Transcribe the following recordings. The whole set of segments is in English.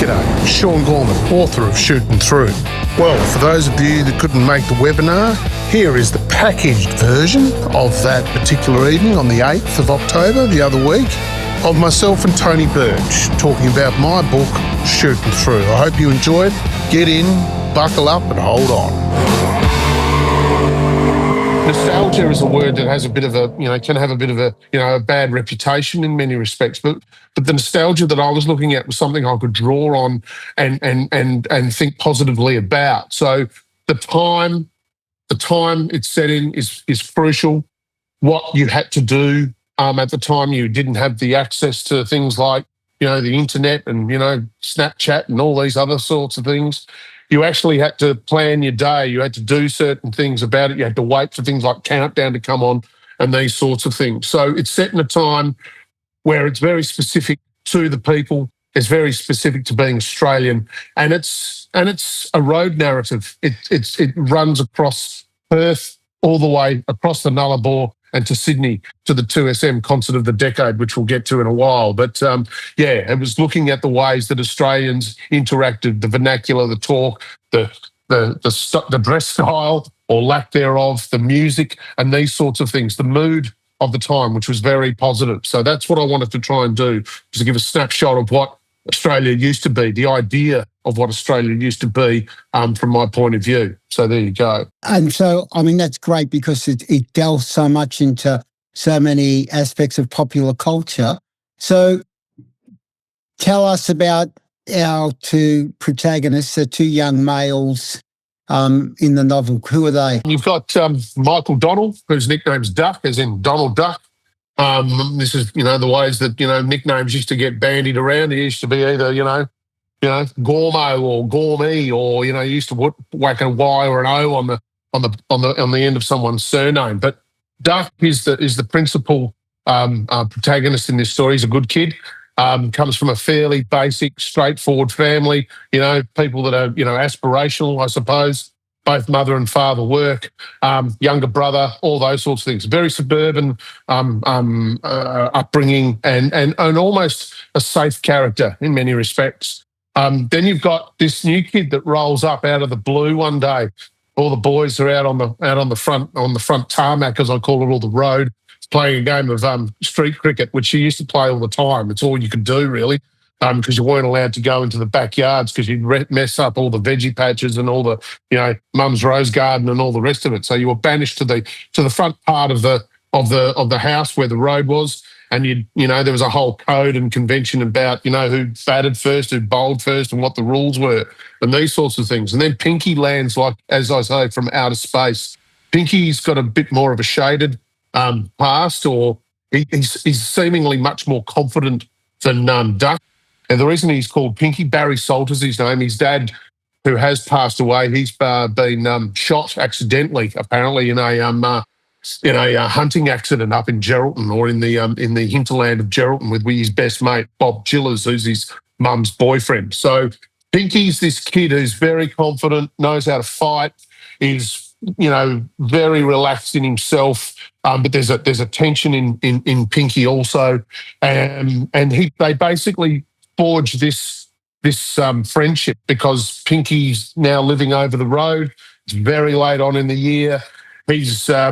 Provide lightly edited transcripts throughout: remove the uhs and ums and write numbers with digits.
G'day, Sean Gorman, author of Shooting Through. Well, for those of you that couldn't make the webinar, here is the packaged version of that particular evening on the 8th of October, the other week, of myself and Tony Birch talking about my book, Shooting Through. I hope you enjoy it. Get in, buckle up and hold on. Nostalgia is a word that has a bit of a, can have a bit of a, a bad reputation in many respects. But the nostalgia that I was looking at was something I could draw on and think positively about. So the time it's set in is crucial. What you had to do at the time, you didn't have the access to things like, the internet and, Snapchat and all these other sorts of things. You actually had to plan your day. You had to do certain things about it. You had to wait for things like Countdown to come on and these sorts of things. So it's set in a time where it's very specific to the people. It's very specific to being Australian, and it's a road narrative. It runs across Perth all the way across the Nullarbor and to Sydney to the 2SM Concert of the Decade, which we'll get to in a while. But it was looking at the ways that Australians interacted, the vernacular, the talk, the dress style or lack thereof, the music and these sorts of things, the mood of the time, which was very positive. So that's what I wanted to try and do, was to give a snapshot of what Australia used to be, the idea of what Australia used to be from my point of view. So there you go. And so, that's great because it delves so much into so many aspects of popular culture. So tell us about our two protagonists, the two young males in the novel. Who are they? You've got Michael Donald, whose nickname's Duck, as in Donald Duck. This is, the ways that, nicknames used to get bandied around. It used to be either, Gormo or Gormy, or, you used to whack a Y or an O on the end of someone's surname. But Duck is the principal protagonist in this story. He's a good kid. Comes from a fairly basic, straightforward family. People that are, aspirational, I suppose. Both mother and father work, younger brother, all those sorts of things. Very suburban upbringing and almost a safe character in many respects. Then you've got this new kid that rolls up out of the blue one day. All the boys are out on the front tarmac, as I call it, or the road, playing a game of street cricket, which you used to play all the time. It's all you could do, really. Because you weren't allowed to go into the backyards because you'd mess up all the veggie patches and all the, mum's rose garden and all the rest of it. So you were banished to the front part of the house where the road was, and there was a whole code and convention about who batted first, who bowled first, and what the rules were, and these sorts of things. And then Pinky lands, like as I say, from outer space. Pinky's got a bit more of a shaded past, or he's seemingly much more confident than Duck. And the reason he's called Pinky, Barry Salter's his name. His dad, who has passed away, he's been shot accidentally, apparently, in a hunting accident up in Geraldton, or in the hinterland of Geraldton, with his best mate Bob Gillers, who's his mum's boyfriend. So Pinky's this kid who's very confident, knows how to fight, is very relaxed in himself. But there's a tension in Pinky also, and they basically forge this friendship because Pinky's now living over the road. It's very late on in the year. He's a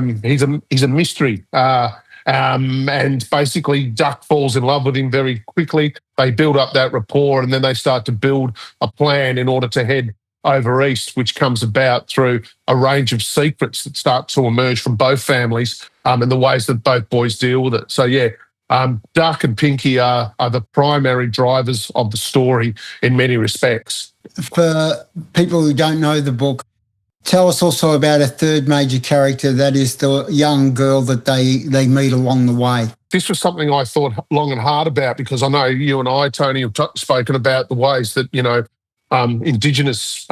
mystery, and basically Duck falls in love with him very quickly. They build up that rapport, and then they start to build a plan in order to head over east, which comes about through a range of secrets that start to emerge from both families, and the ways that both boys deal with it. So yeah. Duck and Pinky are the primary drivers of the story in many respects. For people who don't know the book, tell us also about a third major character, that is the young girl that they meet along the way. This was something I thought long and hard about, because I know you and I, Tony, have spoken about the ways that, Indigenous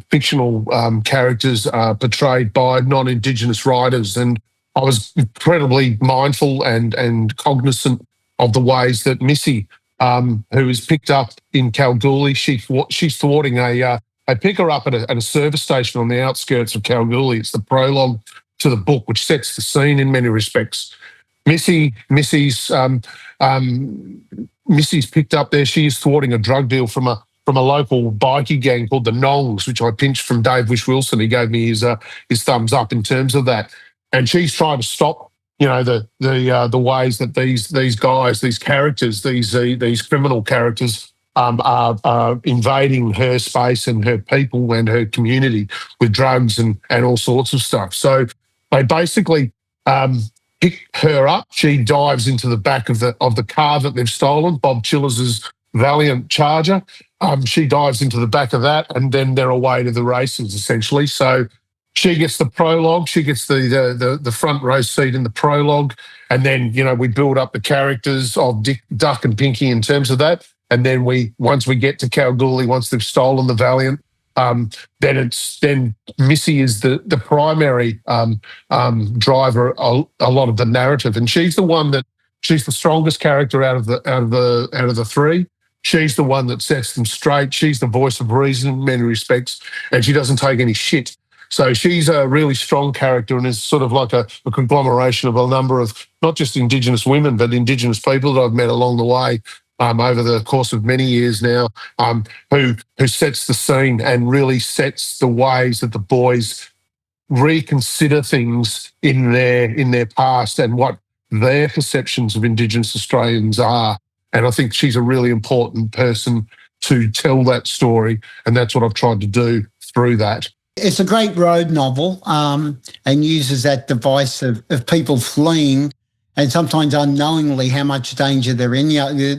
fictional characters are portrayed by non-Indigenous writers, and I was incredibly mindful and cognizant of the ways that Missy, who is picked up in Kalgoorlie, she's thwarting they pick her up at a service station on the outskirts of Kalgoorlie. It's the prologue to the book, which sets the scene in many respects. Missy's picked up there. She is thwarting a drug deal from a from a local bikie gang called the Nongs, which I pinched from Dave Wish Wilson. He gave me his thumbs up in terms of that. And she's trying to stop, the ways that these guys, these characters, these criminal characters are invading her space and her people and her community with drugs and all sorts of stuff. So they basically pick her up. She dives into the back of the car that they've stolen, Bob Chillers's Valiant Charger. She dives into the back of that, and then they're away to the races, essentially. So she gets the prologue. She gets the front row seat in the prologue, and then we build up the characters of Dick, Duck, and Pinky in terms of that. And then once we get to Kalgoorlie, once they've stolen the Valiant, then Missy is the primary driver a lot of the narrative, and she's the strongest character out of the three. She's the one that sets them straight. She's the voice of reason in many respects, and she doesn't take any shit. So she's a really strong character and is sort of like a conglomeration of a number of not just Indigenous women, but Indigenous people that I've met along the way over the course of many years now, who sets the scene and really sets the ways that the boys reconsider things in their past and what their perceptions of Indigenous Australians are. And I think she's a really important person to tell that story, and that's what I've tried to do through that. It's a great road novel, and uses that device of people fleeing and sometimes unknowingly how much danger they're in.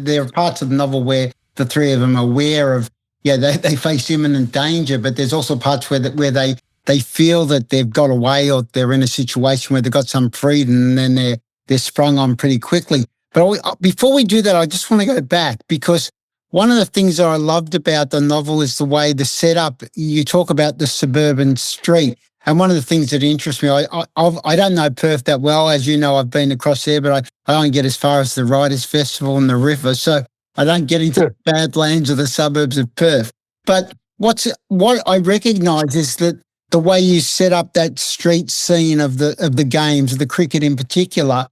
There are parts of the novel where the three of them are aware of, they face imminent danger, but there's also parts where they feel that they've got away or they're in a situation where they've got some freedom, and then they're sprung on pretty quickly. But before we do that, I just want to go back, because one of the things that I loved about the novel is the way the setup, you talk about the suburban street. And one of the things that interests me, I don't know Perth that well. As you know, I've been across there, but I don't get as far as the Writers' Festival and the river. So I don't get into the badlands or the suburbs of Perth. But what I recognise is that the way you set up that street scene of the games, the cricket in particular,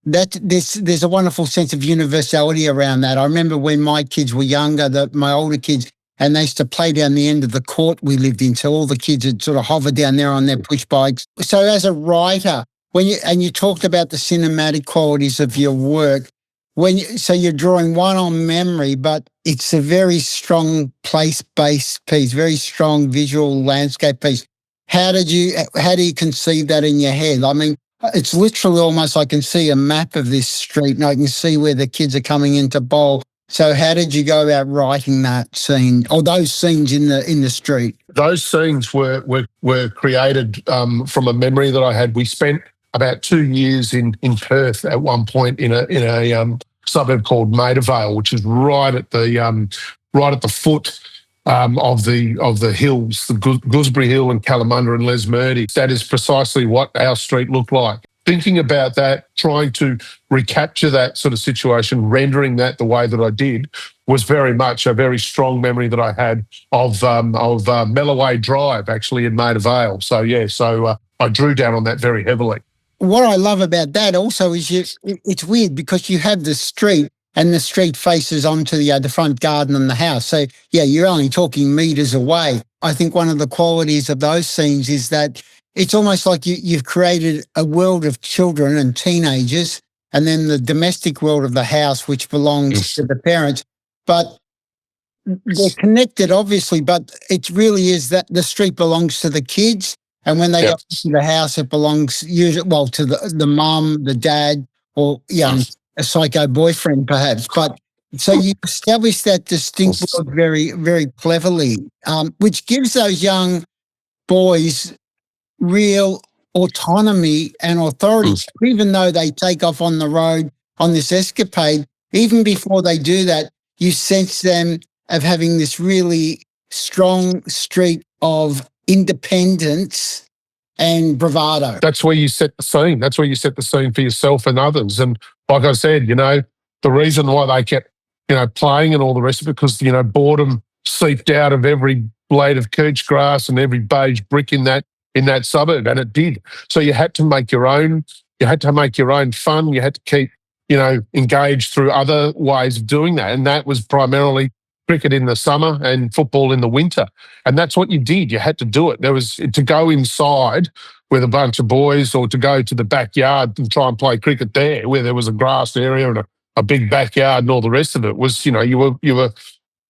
that there's a wonderful sense of universality around that. I remember when my kids were younger, my older kids, and they used to play down the end of the court we lived in. So all the kids would sort of hover down there on their push bikes. So as a writer, you talked about the cinematic qualities of your work, so you're drawing one on memory, but it's a very strong place-based piece, very strong visual landscape piece. How do you conceive that in your head? I mean, it's literally almost I can see a map of this street and I can see where the kids are coming into bowl. So how did you go about writing that scene, or those scenes in the street? Those scenes were created from a memory that I had. We spent about 2 years in Perth at one point in a suburb called Maida Vale, which is right at the foot of the hills, the Gooseberry Hill and Kalamunda and Lesmurdy. That is precisely what our street looked like. Thinking about that, trying to recapture that sort of situation, rendering that the way that I did, was very much a very strong memory that I had of Melloway Drive, actually, in Maida Vale. So I drew down on that very heavily. What I love about that also is it's weird because you have the street and the street faces onto the front garden and the house. So, you're only talking meters away. I think one of the qualities of those scenes is that it's almost like you've created a world of children and teenagers, and then the domestic world of the house, which belongs to the parents. But they're connected, obviously, but it really is that the street belongs to the kids. And when they go to the house, it belongs usually, to the mum, the dad, or a psycho boyfriend, perhaps. But so you establish that distinct world very, very cleverly, which gives those young boys real autonomy and authority. Even though they take off on the road on this escapade, even before they do that, you sense them of having this really strong streak of independence and bravado. That's where you set the scene. That's where you set the scene for yourself and others. And like I said, the reason why they kept, playing and all the rest of it, because, boredom seeped out of every blade of couch grass and every beige brick in that suburb, and it did. So you had to make your own. You had to make your own fun. You had to keep, engaged through other ways of doing that, and that was primarily cricket in the summer and football in the winter. And that's what you did. You had to do it. There was to go inside with a bunch of boys or to go to the backyard and try and play cricket there where there was a grass area and a big backyard and all the rest of it was, you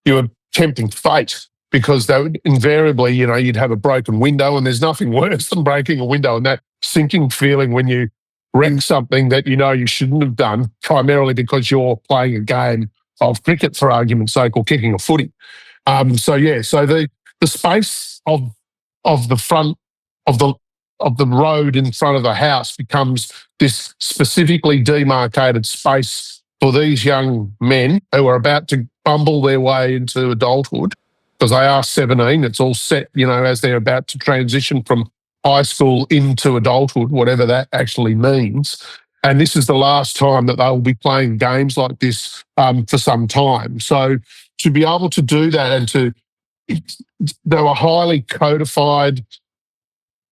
were tempting fate because they would invariably, you'd have a broken window and there's nothing worse than breaking a window and that sinking feeling when you wreck something that you shouldn't have done, primarily because you're playing a game of cricket, for argument's sake, or kicking a footy. So the space of the front of the road in front of the house becomes this specifically demarcated space for these young men who are about to bumble their way into adulthood because they are 17. It's all set, as they're about to transition from high school into adulthood, whatever that actually means. And this is the last time that they'll be playing games like this for some time. So to be able to do that and they were highly codified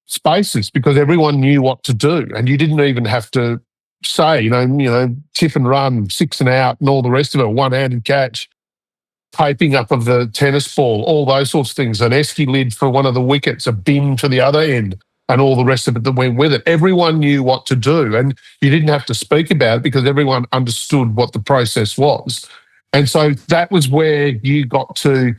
spaces because everyone knew what to do and you didn't even have to say, tip and run, 6 and out and all the rest of it, one-handed catch, taping up of the tennis ball, all those sorts of things, an esky lid for one of the wickets, a bin for the other end, and all the rest of it that went with it. Everyone knew what to do and you didn't have to speak about it because everyone understood what the process was. And so that was where you got to,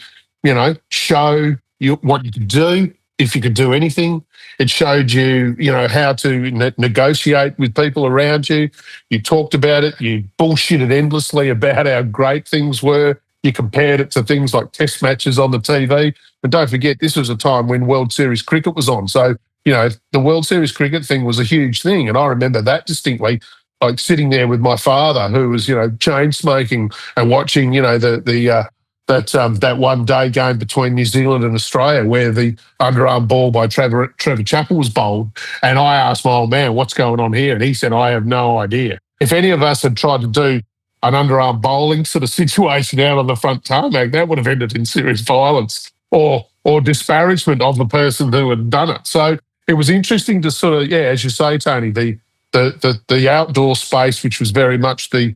show what you could do, if you could do anything. It showed you, how to negotiate with people around you. You talked about it. You bullshitted endlessly about how great things were. You compared it to things like test matches on the TV. And don't forget, this was a time when World Series cricket was on. So, the World Series cricket thing was a huge thing. And I remember that distinctly, like sitting there with my father who was, chain smoking and watching, that one day game between New Zealand and Australia where the underarm ball by Trevor Chappell was bowled. And I asked my old man, what's going on here? And he said, I have no idea. If any of us had tried to do an underarm bowling sort of situation out on the front tarmac, that would have ended in serious violence or disparagement of the person who had done it. So it was interesting to sort of, as you say, Tony, the outdoor space, which was very much the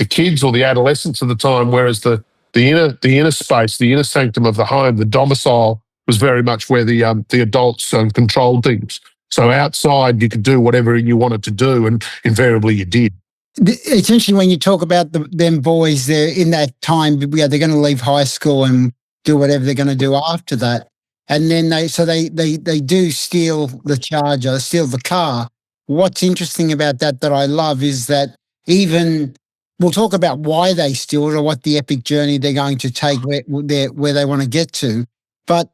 kids or the adolescents of the time, whereas the inner space, the inner sanctum of the home, the domicile, was very much where the adults controlled things. So outside, you could do whatever you wanted to do, and invariably you did. It's interesting when you talk about them boys. They're in that time. They're going to leave high school and do whatever they're going to do after that, and then they do steal the Charger, steal the car. What's interesting about that I love is that even. We'll talk about why they steal it or what the epic journey they're going to take where they want to get to. But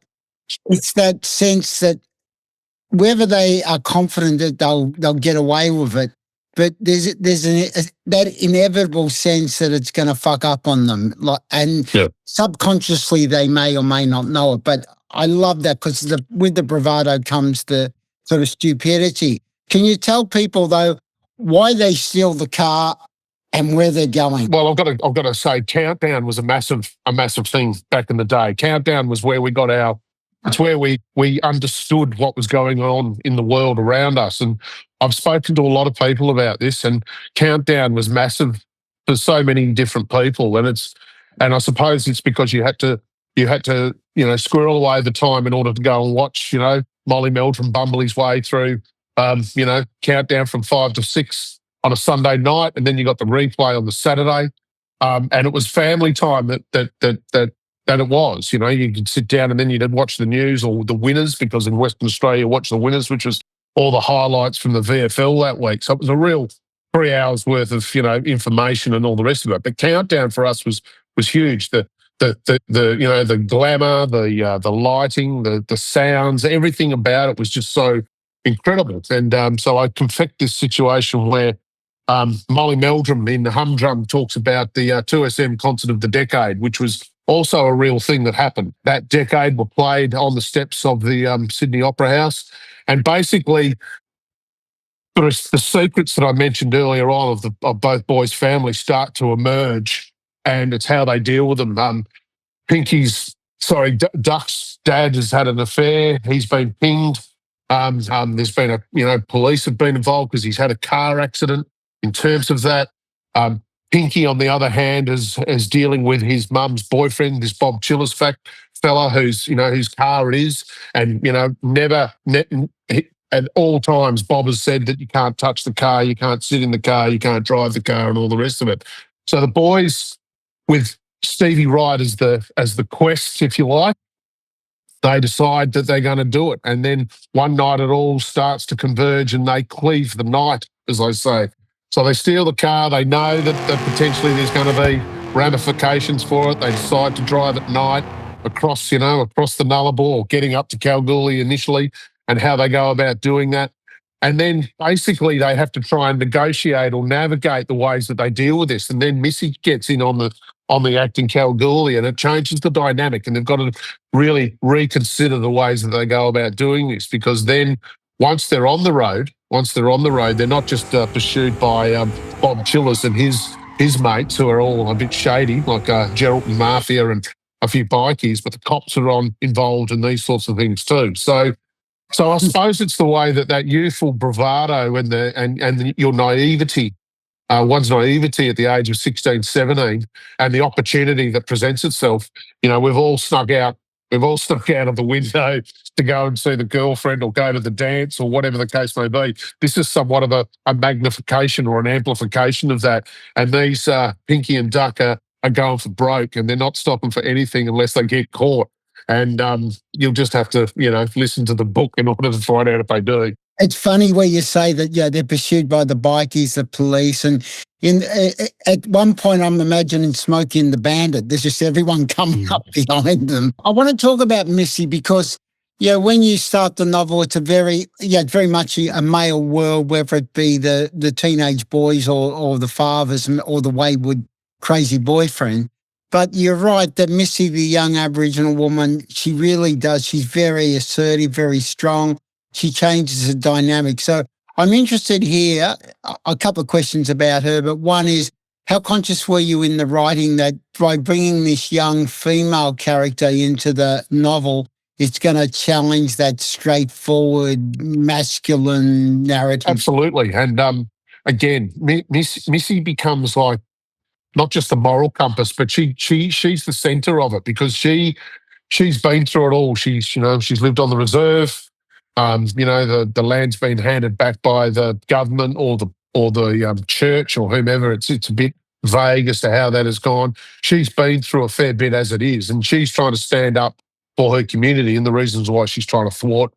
it's that sense that whether they are confident that they'll get away with it, but there's that inevitable sense that it's going to fuck up on them. Subconsciously they may or may not know it. But I love that because with the bravado comes the sort of stupidity. Can you tell people, though, why they steal the car and where they're going? Well, I've got to say, Countdown was a massive thing back in the day. Countdown was where we got it's where we understood what was going on in the world around us. And I've spoken to a lot of people about this, and Countdown was massive for so many different people. And I suppose it's because you had to squirrel away the time in order to go and watch, Molly Meldrum bumble his way through, Countdown from 5 to 6 on a Sunday night, and then you got the replay on the Saturday, and it was family time that it was. You could sit down and then you'd watch the news or the winners, because in Western Australia you watch the winners, which was all the highlights from the VFL that week. So it was a real 3 hours worth of information and all the rest of it. But Countdown for us was huge. The glamour, the lighting, the sounds, everything about it was just so incredible. And so I confect this situation where Molly Meldrum in the Humdrum talks about the 2SM concert of the decade, which was also a real thing that happened. That decade were played on the steps of the Sydney Opera House. And basically, the secrets that I mentioned earlier on of both boys' families start to emerge, and it's how they deal with them. Duck's dad has had an affair. He's been pinged. There's been police have been involved because he's had a car accident. In terms of that, Pinky, on the other hand, is dealing with his mum's boyfriend, this Bob Chillis fella, whose car it is, and at all times Bob has said that you can't touch the car, you can't sit in the car, you can't drive the car, and all the rest of it. So the boys, with Stevie Wright as the quest, if you like, they decide that they're going to do it. And then one night it all starts to converge and they cleave the night, as I say. So they steal the car. They know that potentially there's going to be ramifications for it. They decide to drive at night across the Nullarbor, or getting up to Kalgoorlie initially, and how they go about doing that. And then basically they have to try and negotiate or navigate the ways that they deal with this. And then Missy gets in on the act in Kalgoorlie, and it changes the dynamic. And they've got to really reconsider the ways that they go about doing this, because then once they're on the road, they're not just pursued by Bob Chillis and his mates, who are all a bit shady, like Geraldton Mafia and a few bikies, but the cops are involved in these sorts of things too. So I suppose it's the way that youthful bravado and your naivety, one's naivety at the age of 16, 17, and the opportunity that presents itself. We've all snuck out of the window to go and see the girlfriend or go to the dance or whatever the case may be. This is somewhat of a magnification or an amplification of that. And these Pinky and Duck are going for broke, and they're not stopping for anything unless they get caught. And you'll just have to, listen to the book in order to find out if they do. It's funny where you say that, they're pursued by the bikies, the police, and at one point I'm imagining Smokey and the Bandit. There's just everyone coming up behind them. I want to talk about Missy because, when you start the novel, it's very much a male world, whether it be the teenage boys or the fathers or the wayward crazy boyfriend. But you're right that Missy, the young Aboriginal woman, she really does. She's very assertive, very strong. She changes the dynamic. So I'm interested here, a couple of questions about her, but one is, how conscious were you in the writing that by bringing this young female character into the novel, it's going to challenge that straightforward masculine narrative? Absolutely. And again, Missy becomes like not just the moral compass, but she's the centre of it, because she's been through it all. She's lived on the reserve. The land's been handed back by the government or the church or whomever. It's a bit vague as to how that has gone. She's been through a fair bit as it is, and she's trying to stand up for her community, and the reasons why she's trying to thwart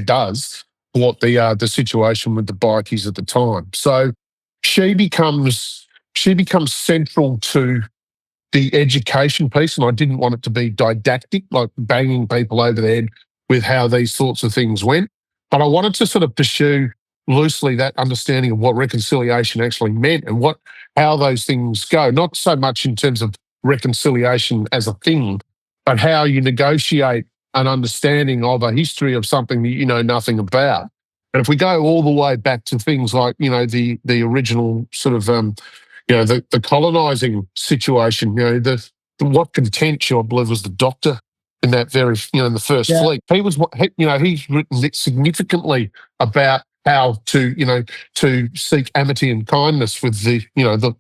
does thwart the situation with the bikies at the time. So she becomes central to the education piece, and I didn't want it to be didactic, like banging people over the head with how these sorts of things went. But I wanted to sort of pursue loosely that understanding of what reconciliation actually meant and how those things go, not so much in terms of reconciliation as a thing, but how you negotiate an understanding of a history of something that you know nothing about. And if we go all the way back to things like, the original sort of, the colonising situation, what content, I believe, was the doctor in that very, in the first fleet. He's written significantly about how to seek amity and kindness with the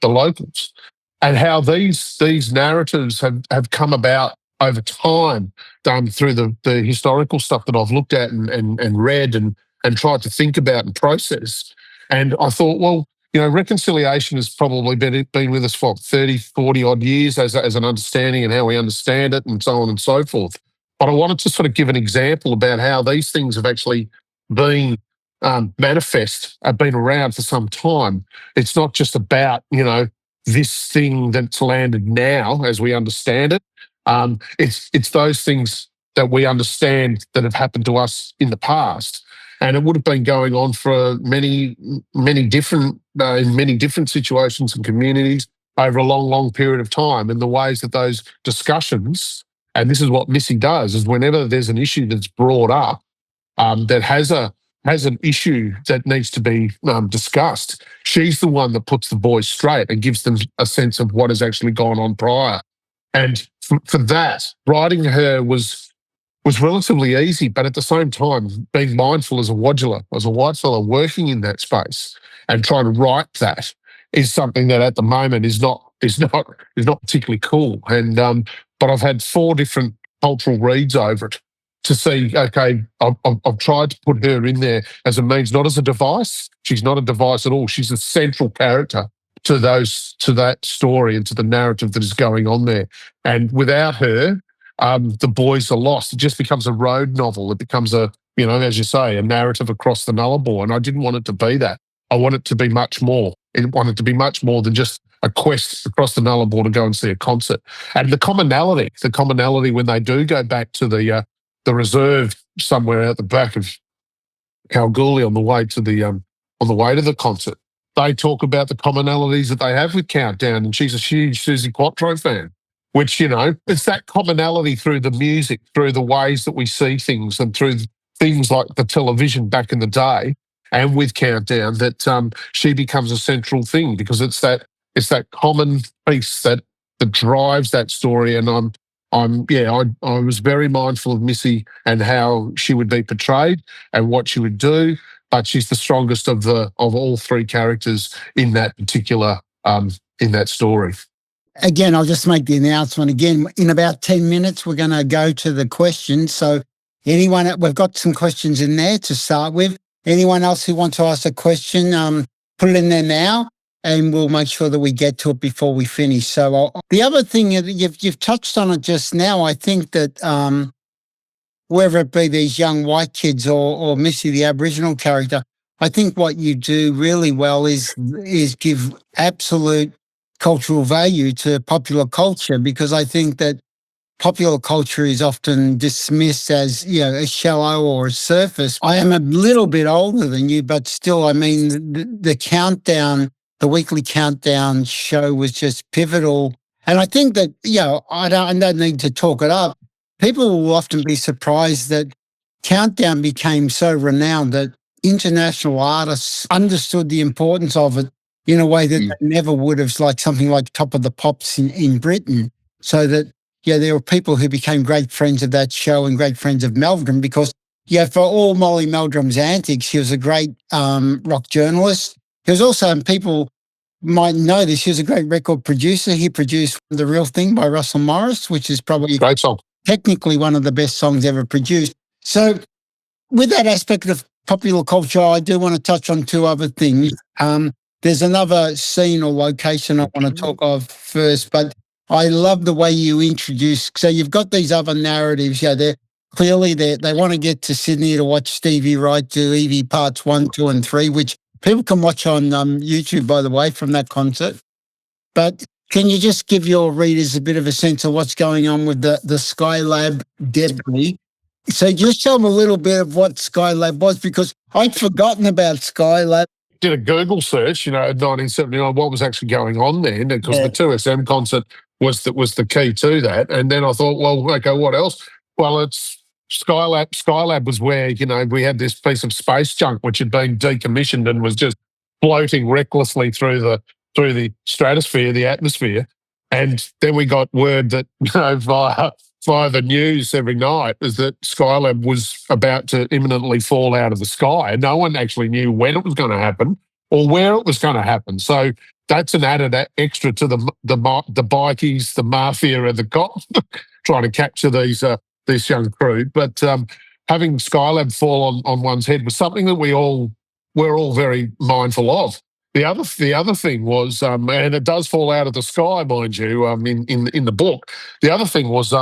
locals, and how these narratives have come about over time, through the historical stuff that I've looked at and read and tried to think about and process. And I thought, well, reconciliation has probably been with us for 30, 40 odd years as an understanding and how we understand it and so on and so forth. But I wanted to sort of give an example about how these things have actually been manifest, have been around for some time. It's not just about, this thing that's landed now as we understand it. It's those things that we understand that have happened to us in the past. And it would have been going on for many, many different, in many different situations and communities over a long, long period of time. And the ways that those discussions, and this is what Missy does, is whenever there's an issue that's brought up that has an issue that needs to be discussed, she's the one that puts the boys straight and gives them a sense of what has actually gone on prior. And for that, writing her was relatively easy, but at the same time, being mindful as a Wadjala, as a white fellow working in that space and trying to write that is something that at the moment is not is not particularly cool. And but I've had 4 different cultural reads over it to see. Okay, I've tried to put her in there as a means, not as a device. She's not a device at all. She's a central character to that story and to the narrative that is going on there. And without her, the boys are lost. It just becomes a road novel. It becomes a, as you say, a narrative across the Nullarbor. And I didn't want it to be that. I want it to be much more. It wanted to be much more than just a quest across the Nullarbor to go and see a concert. And the commonality when they do go back to the reserve somewhere out the back of Kalgoorlie on the way to the concert, they talk about the commonalities that they have with Countdown, and she's a huge Susie Quattro fan. Which, it's that commonality through the music, through the ways that we see things, and through things like the television back in the day, and with Countdown, that she becomes a central thing, because it's that common piece that drives that story. And I was very mindful of Missy and how she would be portrayed and what she would do, but she's the strongest of all 3 characters in that particular in that story. Again, I'll just make the announcement again. In about 10 minutes, we're going to go to the questions. So we've got some questions in there to start with. Anyone else who wants to ask a question, put it in there now, and we'll make sure that we get to it before we finish. So the other thing, you've touched on it just now. I think that whether it be these young white kids or Missy, the Aboriginal character, I think what you do really well is give absolute cultural value to popular culture, because I think that popular culture is often dismissed as, a shallow or a surface. I am a little bit older than you, but still, I mean, the countdown, the weekly countdown show was just pivotal. And I think that, I don't need to talk it up. People will often be surprised that Countdown became so renowned that international artists understood the importance of it in a way that they never would have, like something like Top of the Pops in Britain. So that, there were people who became great friends of that show and great friends of Meldrum, because, for all Molly Meldrum's antics, he was a great rock journalist. He was also, and people might know this, he was a great record producer. He produced The Real Thing by Russell Morris, which is probably great song, technically one of the best songs ever produced. So with that aspect of popular culture, I do want to touch on 2 other things. There's another scene or location I want to talk of first, but I love the way you introduce. So you've got these other narratives. They're clearly they want to get to Sydney to watch Stevie Wright do Evie Parts 1, 2, and 3, which people can watch on YouTube, by the way, from that concert. But can you just give your readers a bit of a sense of what's going on with the Skylab debris? So just tell them a little bit of what Skylab was, because I'd forgotten about Skylab. Did a Google search, in 1979, what was actually going on there, because the 2SM concert was the key to that. And then I thought, well, okay, what else? Well, it's Skylab. Skylab was where, we had this piece of space junk which had been decommissioned and was just floating recklessly through the stratosphere, the atmosphere. And then we got word that, via the news every night, is that Skylab was about to imminently fall out of the sky. And no one actually knew when it was going to happen or where it was going to happen. So that's an added extra to the bikies, the mafia, and the cops trying to capture this young crew. But having Skylab fall on one's head was something that we're all very mindful of. The other thing was, and it does fall out of the sky, mind you, in the book. The other thing was it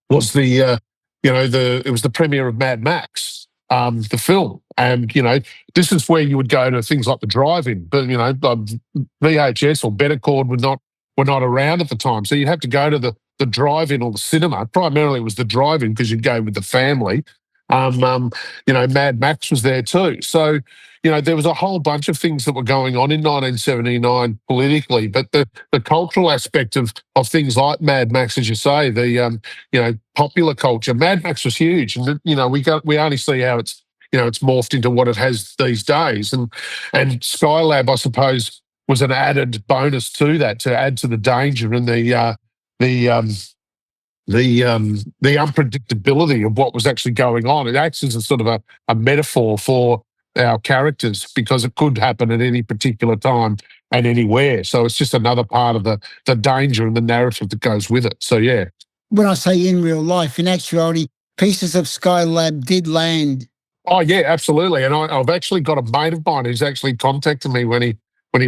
was the premiere of Mad Max, the film, and this is where you would go to things like the drive-in, but VHS or Bettercord were not around at the time, so you'd have to go to the drive-in or the cinema. Primarily, it was the drive-in because you'd go with the family. Mad Max was there too. So, there was a whole bunch of things that were going on in 1979 politically, but the cultural aspect of things like Mad Max, as you say, the popular culture, Mad Max was huge, and we only see how it's morphed into what it has these days, and Skylab, I suppose, was an added bonus to that, to add to the danger and the unpredictability of what was actually going on. It acts as a sort of a metaphor for our characters, because it could happen at any particular time and anywhere. So it's just another part of the danger and the narrative that goes with it. So yeah. When I say in real life, in actuality, pieces of Skylab did land. Oh yeah, absolutely. And I've actually got a mate of mine who's actually contacted me when he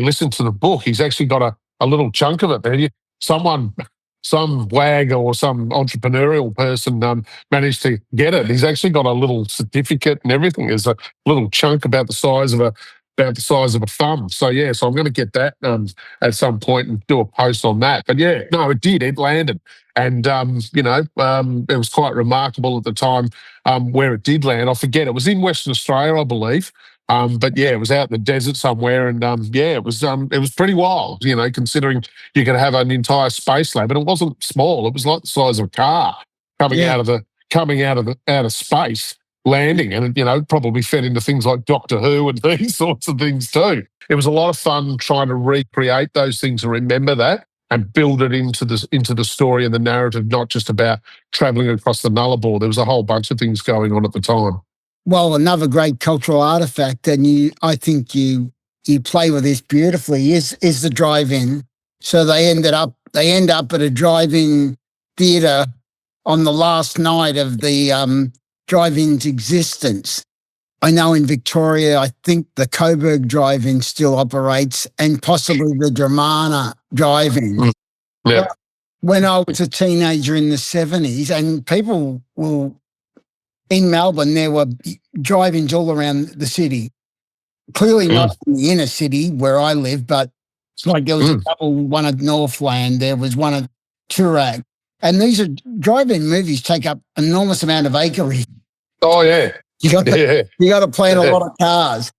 listened to the book. He's actually got a little chunk of it there. Someone, some wag or some entrepreneurial person managed to get it. He's actually got a little certificate and everything. There's a little chunk about the size of a thumb. So yeah, so I'm going to get that at some point and do a post on that. But yeah, no, it did. It landed, and it was quite remarkable at the time where it did land. I forget. It was in Western Australia, I believe. But yeah, it was out in the desert somewhere, and it was pretty wild, considering you could have an entire space lab, and it wasn't small. It was like the size of a car coming Yeah. out of space, landing, and it probably fed into things like Doctor Who and these sorts of things too. It was a lot of fun trying to recreate those things and remember that and build it into the story and the narrative, not just about travelling across the Nullarbor. There was a whole bunch of things going on at the time. Well, another great cultural artifact, and I think you play with this beautifully, is the drive-in. So they end up at a drive-in theatre on the last night of the drive-in's existence. I know in Victoria, I think the Coburg drive-in still operates, and possibly the Dramana drive-in. Yeah. When I was a teenager in the 70s, and people will, in Melbourne, there were drive-ins all around the city. Clearly not in the inner city where I live, but it's like there was a couple, one at Northland, there was one at Toorak. And these are drive-in movies take up enormous amount of acreage. Oh yeah. You got to plan a lot of cars.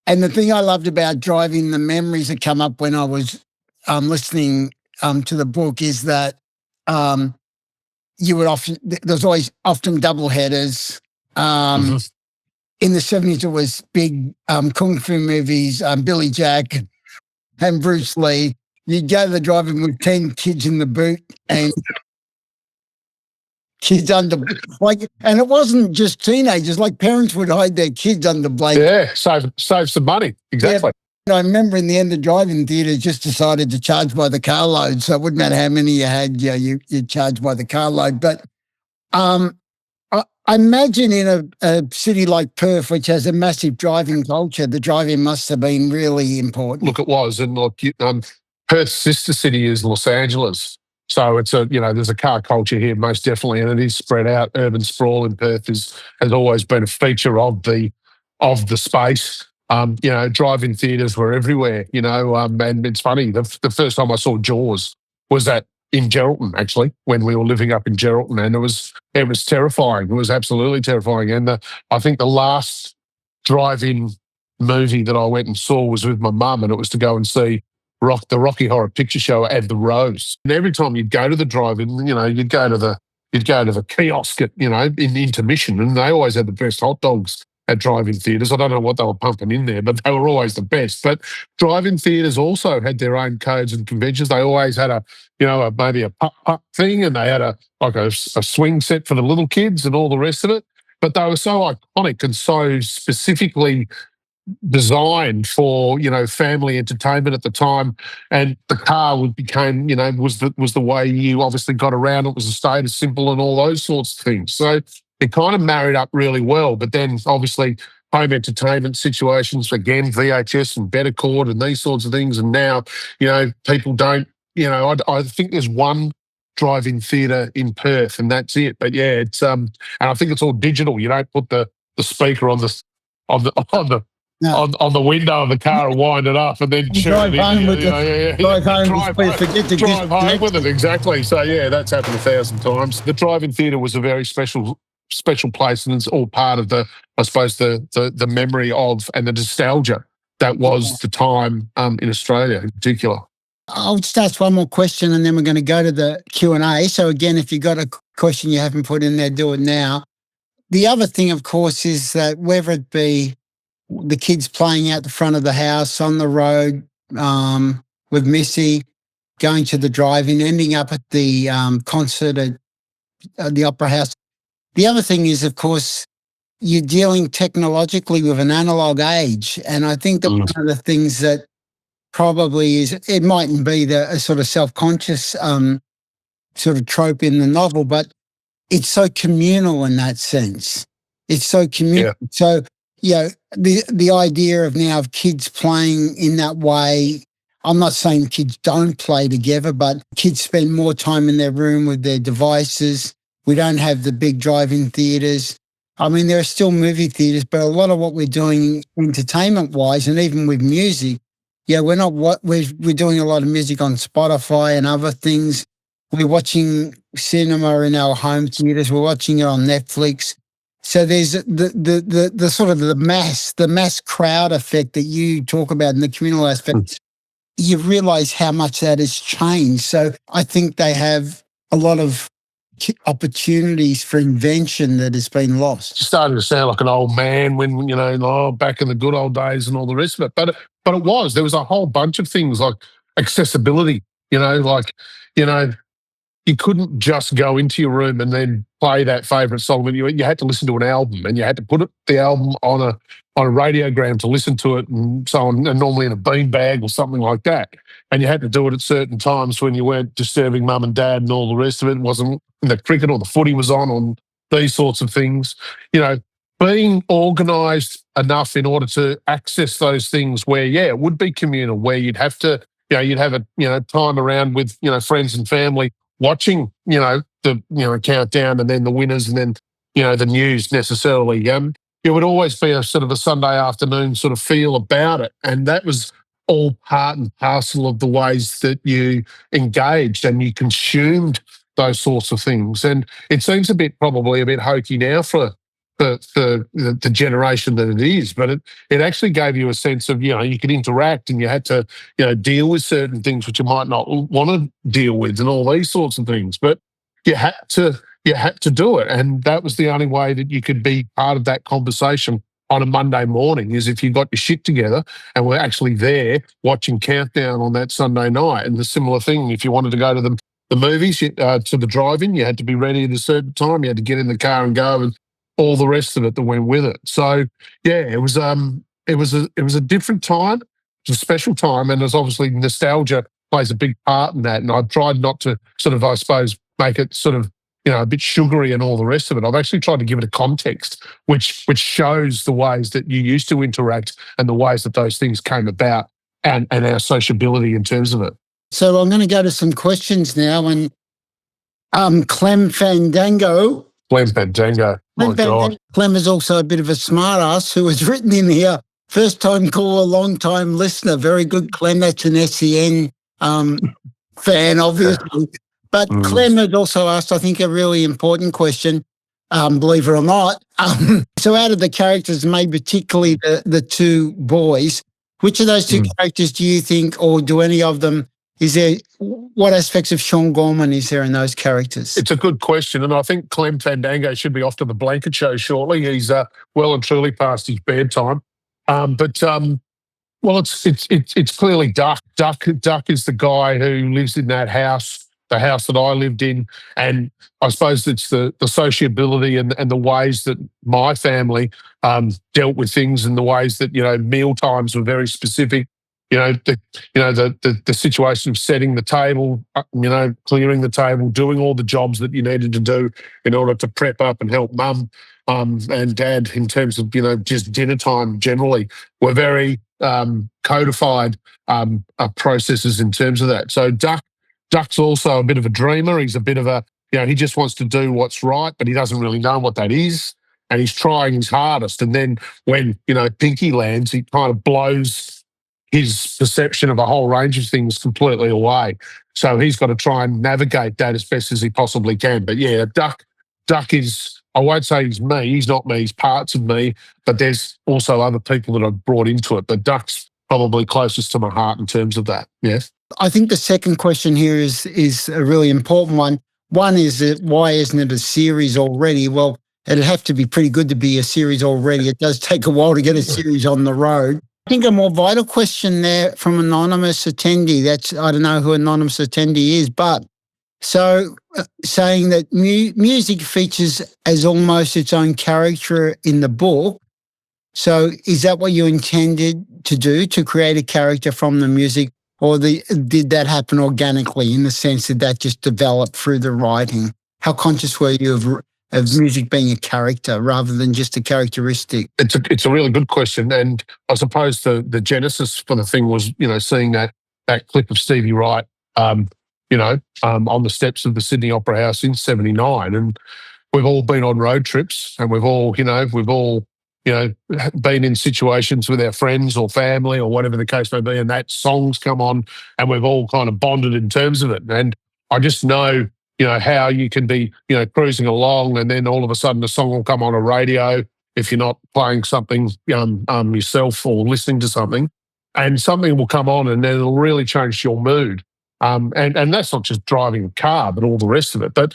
And the thing I loved about driving, the memories that come up when I was listening to the book, is that there's always often double headers. In the 70s, it was big kung fu movies, Billy Jack and Bruce Lee. You'd go to the drive-in with 10 kids in the boot and kids under, and it wasn't just teenagers, like parents would hide their kids under blankets. Yeah, save some money. Exactly. Yeah, I remember in the end, the drive-in theatre just decided to charge by the carload. So it wouldn't matter how many you had, you charged by the carload. But I imagine in a city like Perth, which has a massive driving culture, the driving must have been really important. Look, it was. And look, Perth's sister city is Los Angeles. So it's there's a car culture here, most definitely, and it is spread out. Urban sprawl in Perth has always been a feature of the space. Drive-in theatres were everywhere, and it's funny, the first time I saw Jaws was in Geraldton, actually, when we were living up in Geraldton, and it was terrifying. It was absolutely terrifying. And I think the last drive-in movie that I went and saw was with my mum, and it was to go and see the Rocky Horror Picture Show at the Rose. And every time you'd go to the drive-in, you'd go to the kiosk at, in intermission, and they always had the best hot dogs at drive-in theatres. I don't know what they were pumping in there, but they were always the best. But drive-in theatres also had their own codes and conventions. They always had maybe a putt thing, and they had a swing set for the little kids and all the rest of it. But they were so iconic and so specifically designed for family entertainment at the time, and the car became was the way you obviously got around. It was a status symbol and all those sorts of things. So it kind of married up really well. But then obviously home entertainment situations, again, VHS and Bettercord and these sorts of things. And now people don't. I think there's one drive-in theatre in Perth, and that's it. But yeah, it's and I think it's all digital. You don't put the speaker on the window of the car and wind it up and then drive home with it. Drive home with it, exactly. So yeah, that's happened 1,000 times. The drive-in theatre was a very special place, and it's all part of the memory of and the nostalgia that was the time in Australia in particular. I'll just ask one more question and then we're going to go to the Q&A. So again, if you've got a question you haven't put in there, do it now. The other thing, of course, is that whether it be the kids playing out the front of the house, on the road with Missy, going to the drive-in, ending up at the concert at the Opera House. The other thing is, of course, you're dealing technologically with an analog age. And I think that one of the things that probably is, it mightn't be a sort of self-conscious sort of trope in the novel, but it's so communal in that sense. It's so communal. Yeah. So, the idea of now of kids playing in that way, I'm not saying kids don't play together, but kids spend more time in their room with their devices. We don't have the big drive-in theaters. I mean, there are still movie theaters, but a lot of what we're doing entertainment-wise, and even with music, we're not we're doing a lot of music on Spotify and other things. We're watching cinema in our home theaters. We're watching it on Netflix. So there's the sort of the mass crowd effect that you talk about in the communal aspect. You realize how much that has changed. So I think they have a lot of opportunities for invention that has been lost. Starting to sound like an old man when, back in the good old days and all the rest of it. But there was a whole bunch of things like accessibility, you know, you couldn't just go into your room and then play that favourite song. You had to listen to an album, and you had to put the album on a radiogram to listen to it, and so on, and normally in a beanbag or something like that. And you had to do it at certain times when you weren't disturbing mum and dad and all the rest of it. It wasn't the cricket or the footy was on these sorts of things. Being organised enough in order to access those things where, it would be communal, where you'd have to, you'd have a, time around with, friends and family watching, the countdown and then the winners and then, the news necessarily. It would always be a sort of a Sunday afternoon sort of feel about it. And that was all part and parcel of the ways that you engaged and you consumed those sorts of things. And it seems probably a bit hokey now for the generation that it is, but it actually gave you a sense of, you could interact and you had to, deal with certain things which you might not want to deal with and all these sorts of things. But you had to do it. And that was the only way that you could be part of that conversation on a Monday morning, is if you got your shit together and were actually there watching Countdown on that Sunday night. And the similar thing, if you wanted to go to the movies, to the drive-in, you had to be ready at a certain time. You had to get in the car and go, and all the rest of it that went with it. So it was a different time. It was a special time, and there's obviously nostalgia plays a big part in that. And I've tried not to sort of, I suppose, make it sort of, a bit sugary and all the rest of it. I've actually tried to give it a context which shows the ways that you used to interact and the ways that those things came about and our sociability in terms of it. So I'm going to go to some questions now. And Clem Fandango. Clem is also a bit of a smart ass who has written in here, first time caller, long time listener. Very good, Clem. That's an SEN fan, obviously. But Clem had also asked, I think, a really important question, believe it or not. So out of the characters, maybe particularly the two boys, which of those two characters do you think, or do any of them, what aspects of Sean Gorman is there in those characters? It's a good question, and I think Clem Fandango should be off to the blanket show shortly. He's well and truly past his bedtime. Well, it's clearly Duck. Duck is the guy who lives in that house, the house that I lived in, and I suppose it's the sociability and the ways that my family dealt with things, and the ways that meal times were very specific. The situation of setting the table, clearing the table, doing all the jobs that you needed to do in order to prep up and help mum and dad in terms of, just dinner time generally, were very codified processes in terms of that. So Duck's also a bit of a dreamer. He's a bit of a, he just wants to do what's right, but he doesn't really know what that is. And he's trying his hardest. And then when, Pinky lands, he kind of blows his perception of a whole range of things completely away. So he's got to try and navigate that as best as he possibly can. But Duck is, I won't say he's me, he's not me, he's parts of me, but there's also other people that I've brought into it. But Duck's probably closest to my heart in terms of that, yes. I think the second question here is a really important one. One is that why isn't it a series already? Well, it'd have to be pretty good to be a series already. It does take a while to get a series on the road. I think a more vital question there from anonymous attendee, I don't know who anonymous attendee is, but so saying that music features as almost its own character in the book, So is that what you intended to do, to create a character from the music? Or did that happen organically in the sense that that just developed through the writing? How conscious were you of music being a character rather than just a characteristic? It's a really good question, and I suppose the genesis for the thing was, seeing that clip of Stevie Wright, on the steps of the Sydney Opera House in '79, and we've all been on road trips, and we've all been in situations with our friends or family or whatever the case may be, and that song's come on, and we've all kind of bonded in terms of it. And I just know, how you can be, cruising along, and then all of a sudden a song will come on a radio if you're not playing something yourself or listening to something, and something will come on, and then it'll really change your mood. And that's not just driving a car, but all the rest of it. But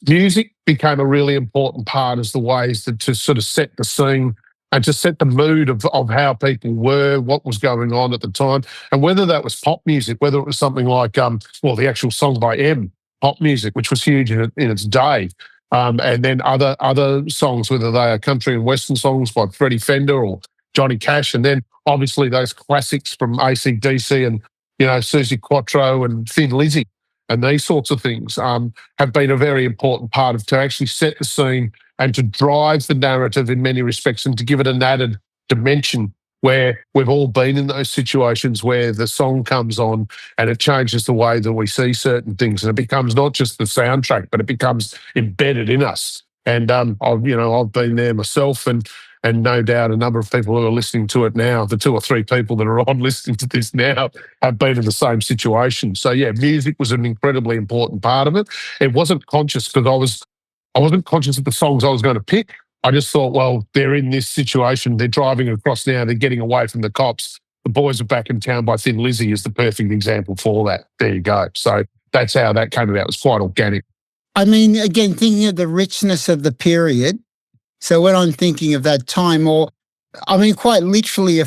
music became a really important part as the ways to sort of set the scene and to set the mood of how people were, what was going on at the time, and whether that was pop music, whether it was something like, the actual song by M, pop music, which was huge in its day, and then other songs, whether they are country and western songs by Freddie Fender or Johnny Cash, and then obviously those classics from AC/DC and Susie Quattro and Thin Lizzy and these sorts of things have been a very important part of to actually set the scene and to drive the narrative in many respects and to give it an added dimension where we've all been in those situations where the song comes on and it changes the way that we see certain things, and it becomes not just the soundtrack, but it becomes embedded in us. And I've been there myself, and no doubt a number of people who are listening to it now, the 2 or 3 people that are on listening to this now, have been in the same situation. So yeah, music was an incredibly important part of it. It wasn't conscious because I wasn't conscious of the songs I was going to pick. I just thought, well, they're in this situation. They're driving across now. They're getting away from the cops. The Boys Are Back in Town by Thin Lizzy is the perfect example for that. There you go. So that's how that came about. It was quite organic. I mean, again, thinking of the richness of the period. So when I'm thinking of that time, quite literally, I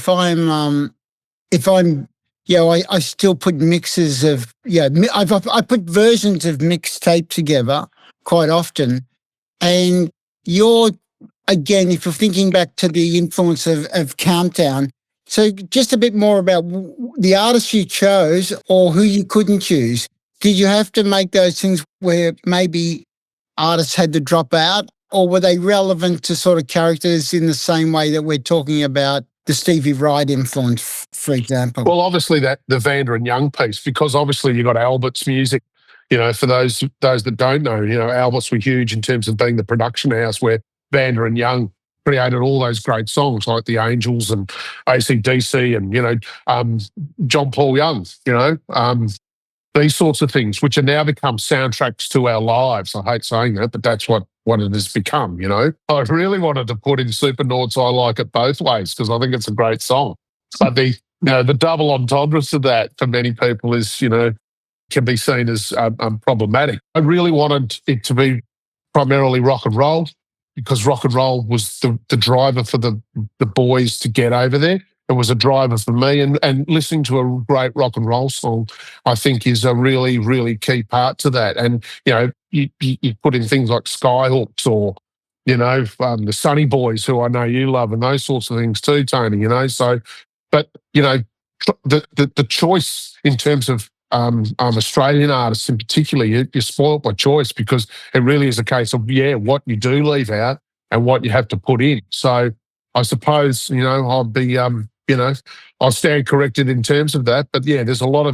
still put mixes of, I put versions of mixtape together quite often. And again, if you're thinking back to the influence of Countdown, so just a bit more about the artists you chose or who you couldn't choose. Did you have to make those things where maybe artists had to drop out, or were they relevant to sort of characters in the same way that we're talking about the Stevie Wright influence, for example? Well, obviously the Vanda and Young piece, because obviously you got Albert's music. For those that don't know, Albert's were huge in terms of being the production house where Vanda and Young created all those great songs like The Angels and AC/DC and, John Paul Young, these sorts of things, which are now become soundtracks to our lives. I hate saying that, but that's what it has become, I really wanted to put in Supernauts, I Like It Both Ways, because I think it's a great song. But the double entendres to that for many people is, can be seen as problematic. I really wanted it to be primarily rock and roll because rock and roll was the driver for the boys to get over there. It was a driver for me, and listening to a great rock and roll song, I think, is a really, really key part to that. And you put in things like Skyhooks or the Sunny Boys, who I know you love, and those sorts of things too, Tony. So, but the choice in terms of Australian artists in particular, you're spoiled by choice because it really is a case of what you do leave out and what you have to put in. So I suppose I'll be I'll stand corrected in terms of that. But yeah, there's a lot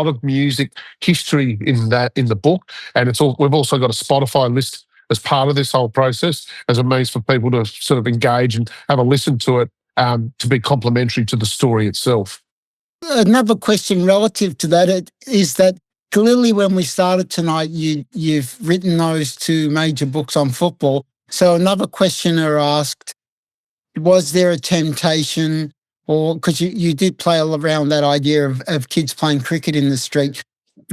of music history in the book, and we've also got a Spotify list as part of this whole process as a means for people to sort of engage and have a listen to it to be complementary to the story itself. Another question relative to that is that clearly when we started tonight, you've written those 2 major books on football. So another questioner asked, was there a temptation, or because you did play around that idea of kids playing cricket in the street,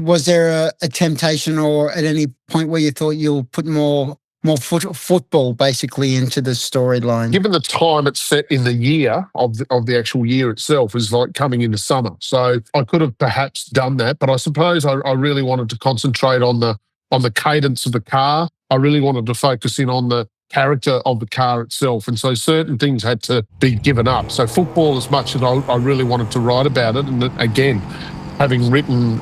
was there a temptation or at any point where you thought you'll put more football basically into the storyline? Given the time it's set in the year of the actual year itself is like coming into summer. So I could have perhaps done that, but I suppose I really wanted to concentrate on the cadence of the car. I really wanted to focus in on the character of the car itself. And so certain things had to be given up. So football, as much as I really wanted to write about it, and again, having written,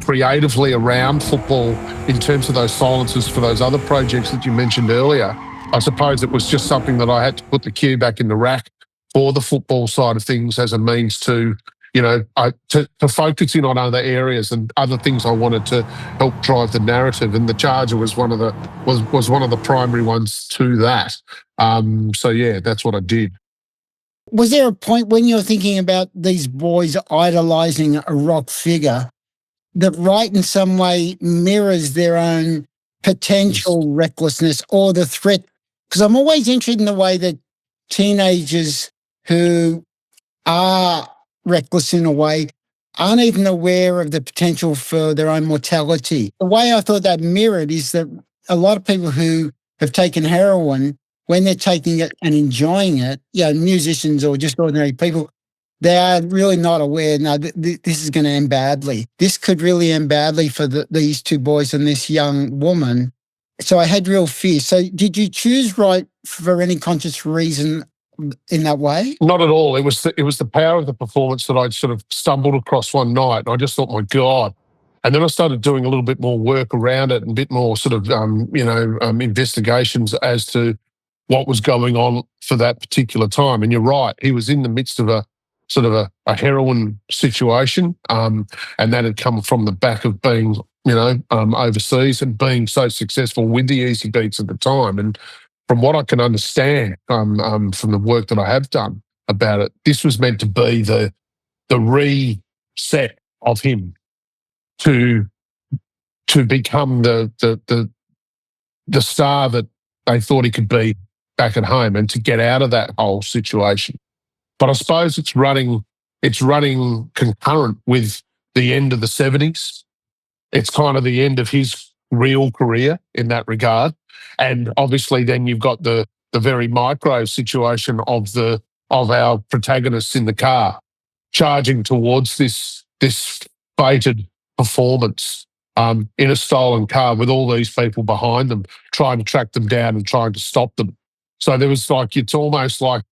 creatively around football in terms of those silences for those other projects that you mentioned earlier, I suppose it was just something that I had to put the cue back in the rack for the football side of things as a means to, to focus in on other areas and other things I wanted to help drive the narrative. And the Charger was one of the primary ones to that. So yeah, that's what I did. Was there a point when you're thinking about these boys idolizing a rock figure that right in some way mirrors their own potential recklessness or the threat? Because I'm always interested in the way that teenagers who are reckless in a way aren't even aware of the potential for their own mortality. The way I thought that mirrored is that a lot of people who have taken heroin, when they're taking it and enjoying it, musicians or just ordinary people, they are really not aware, no, this is going to end badly. This could really end badly for these two boys and this young woman. So I had real fear. So did you choose right for any conscious reason in that way? Not at all. It was the power of the performance that I'd sort of stumbled across one night. And I just thought, my God. And then I started doing a little bit more work around it and a bit more sort of, investigations as to what was going on for that particular time. And you're right, he was in the midst of a sort of a heroin situation, and that had come from the back of being, overseas and being so successful with the Easy Beats at the time. And from what I can understand, from the work that I have done about it, this was meant to be the reset of him to become the star that they thought he could be back at home, and to get out of that whole situation. But I suppose it's running concurrent with the end of the 70s. It's kind of the end of his real career in that regard. And obviously then you've got the very micro situation of our protagonists in the car charging towards this fated performance in a stolen car with all these people behind them, trying to track them down and trying to stop them. So there was it's almost like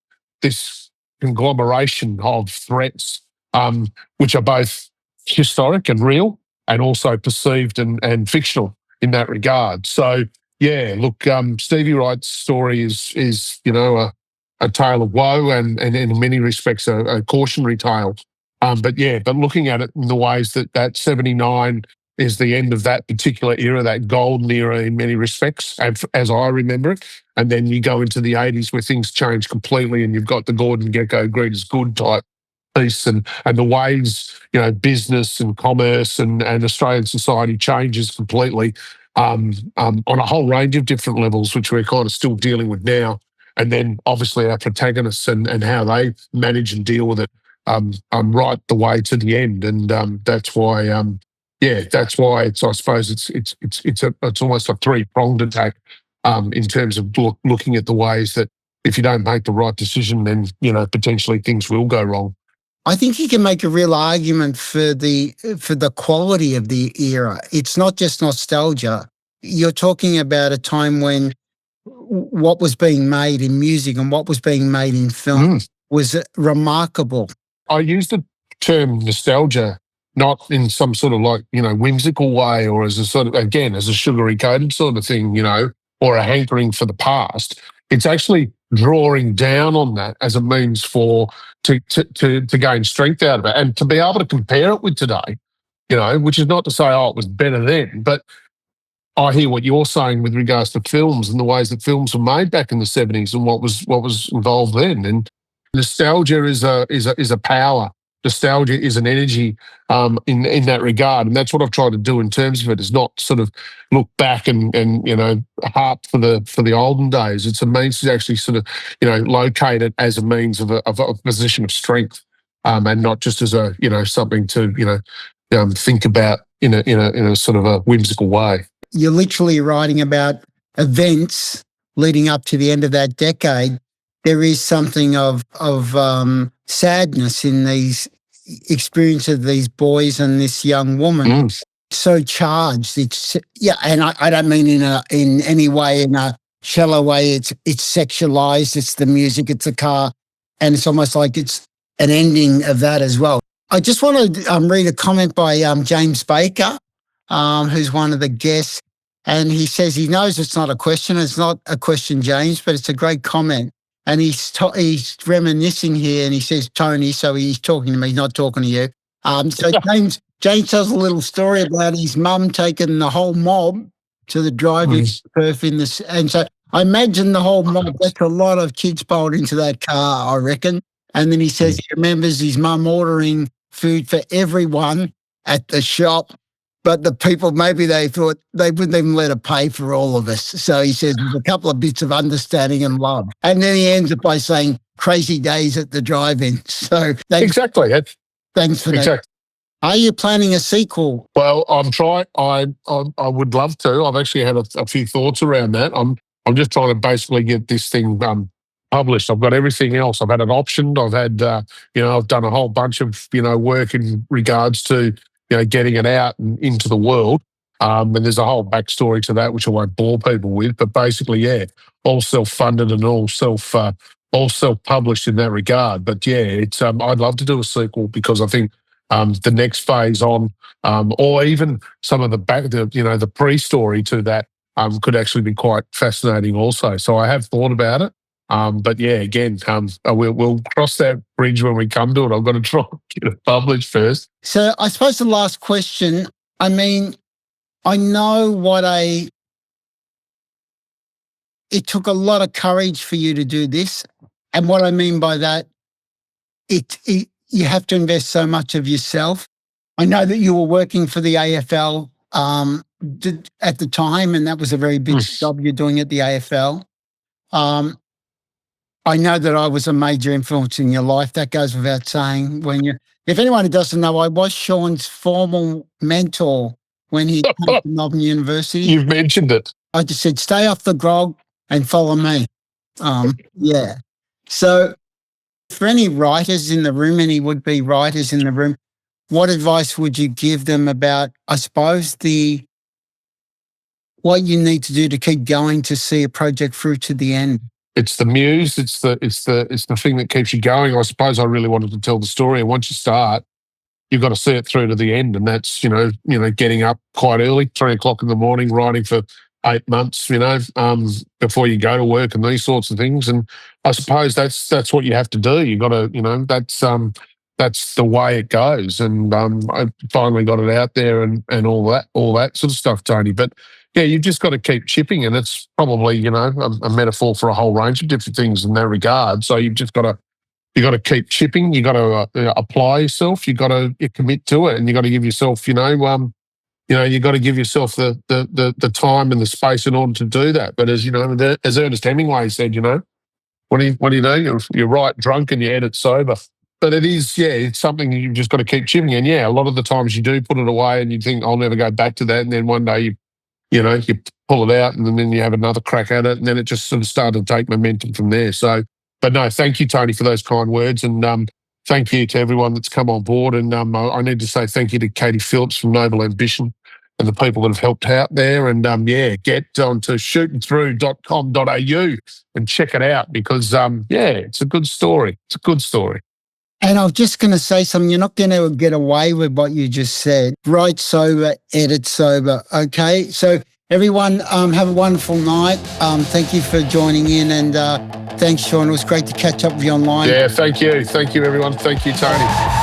this conglomeration of threats, which are both historic and real, and also perceived and fictional in that regard. So yeah, look, Stevie Wright's story is a tale of woe and in many respects a cautionary tale. But looking at it in the ways that 79 is the end of that particular era, that golden era in many respects, as I remember it. And then you go into the 80s where things change completely and you've got the Gordon Gekko greed is good type piece and the ways, business and commerce and Australian society changes completely on a whole range of different levels, which we're kind of still dealing with now. And then obviously our protagonists and how they manage and deal with it right the way to the end. And that's why that's why I suppose it's almost a three-pronged attack in terms of looking at the ways that if you don't make the right decision, then potentially things will go wrong. I think you can make a real argument for the quality of the era. It's not just nostalgia. You're talking about a time when what was being made in music and what was being made in film was remarkable. I use the term nostalgia not in some sort of whimsical way or as a sort of, again, as a sugary coated sort of thing, or a hankering for the past. It's actually drawing down on that as a means to gain strength out of it and to be able to compare it with today, which is not to say, it was better then, but I hear what you're saying with regards to films and the ways that films were made back in the 70s and what was involved then. And nostalgia is a power. Nostalgia is an energy in that regard. And that's what I've tried to do in terms of it, is not sort of look back and harp for the olden days. It's a means to actually sort of, locate it as a means of a position of strength, and not just as a, something to, think about in a sort of a whimsical way. You're literally writing about events leading up to the end of that decade. There is something of sadness in these experience of these boys and this young woman. So charged. It's and I don't mean in any way in a shallow way. It's sexualized. It's the music. It's the car, and it's almost like it's an ending of that as well. I just want to read a comment by James Baker, who's one of the guests, and he says he knows it's not a question. It's not a question, James, but it's a great comment. And he's reminiscing here, and he says Tony, so he's talking to me, not talking to you. So James tells a little story about his mum taking the whole mob to the driving Perth in this, and so I imagine the whole mob. That's a lot of kids piled into that car, I reckon. And then he says he remembers his mum ordering food for everyone at the shop, but the people, maybe they thought they wouldn't even let her pay for all of us. So he says there's a couple of bits of understanding and love. And then he ends up by saying crazy days at the drive-in. So exactly. Thanks for that. Are you planning a sequel? Well, I'm trying. I would love to. I've actually had a few thoughts around that. I'm just trying to basically get this thing published. I've got everything else. I've had it optioned. I've had I've done a whole bunch of work in regards to getting it out and into the world. And there's a whole backstory to that, which I won't bore people with. But basically, all self-funded and all self-published in that regard. But it's I'd love to do a sequel because I think the next phase on, or even some of the pre-story to that could actually be quite fascinating also. So I have thought about it. But again, we'll cross that bridge when we come to it. I've got to try and get it published first. So I suppose the last question, I mean, I know it took a lot of courage for you to do this. And what I mean by that, you have to invest so much of yourself. I know that you were working for the AFL at the time, and that was a very big job you're doing at the AFL. I know that I was a major influence in your life. That goes without saying. If anyone who doesn't know, I was Sean's formal mentor when he came to Melbourne University. You've mentioned it. I just said, stay off the grog and follow me. So for any writers in the room, any would-be writers in the room, what advice would you give them about, I suppose, what you need to do to keep going to see a project through to the end? It's the muse. It's the thing that keeps you going. I suppose I really wanted to tell the story. And once you start, you've got to see it through to the end. And that's, getting up quite early, 3:00 in the morning, writing for 8 months, before you go to work and these sorts of things. And I suppose that's what you have to do. You got to, that's the way it goes. And I finally got it out there and all that sort of stuff, Tony. But you've just got to keep chipping, and it's probably a metaphor for a whole range of different things in that regard. So you've just got to keep chipping. You got to apply yourself. You got to commit to it, and you got to give yourself, you got to give yourself the time and the space in order to do that. But as Ernest Hemingway said, what do you do? You write drunk and you edit sober. But it is, it's something you've just got to keep chipping. And a lot of the times you do put it away and you think, I'll never go back to that. And then one day you pull it out and then you have another crack at it. And then it just sort of started to take momentum from there. So, but no, thank you, Tony, for those kind words. And thank you to everyone that's come on board. And I need to say thank you to Katie Phillips from Noble Ambition and the people that have helped out there. And get on to shootingthrough.com.au and check it out because, it's a good story. It's a good story. And I was just going to say something. You're not going to get away with what you just said. Write sober, edit sober. Okay. So everyone, have a wonderful night. Thank you for joining in. And thanks, Sean. It was great to catch up with you online. Yeah, thank you. Thank you, everyone. Thank you, Tony.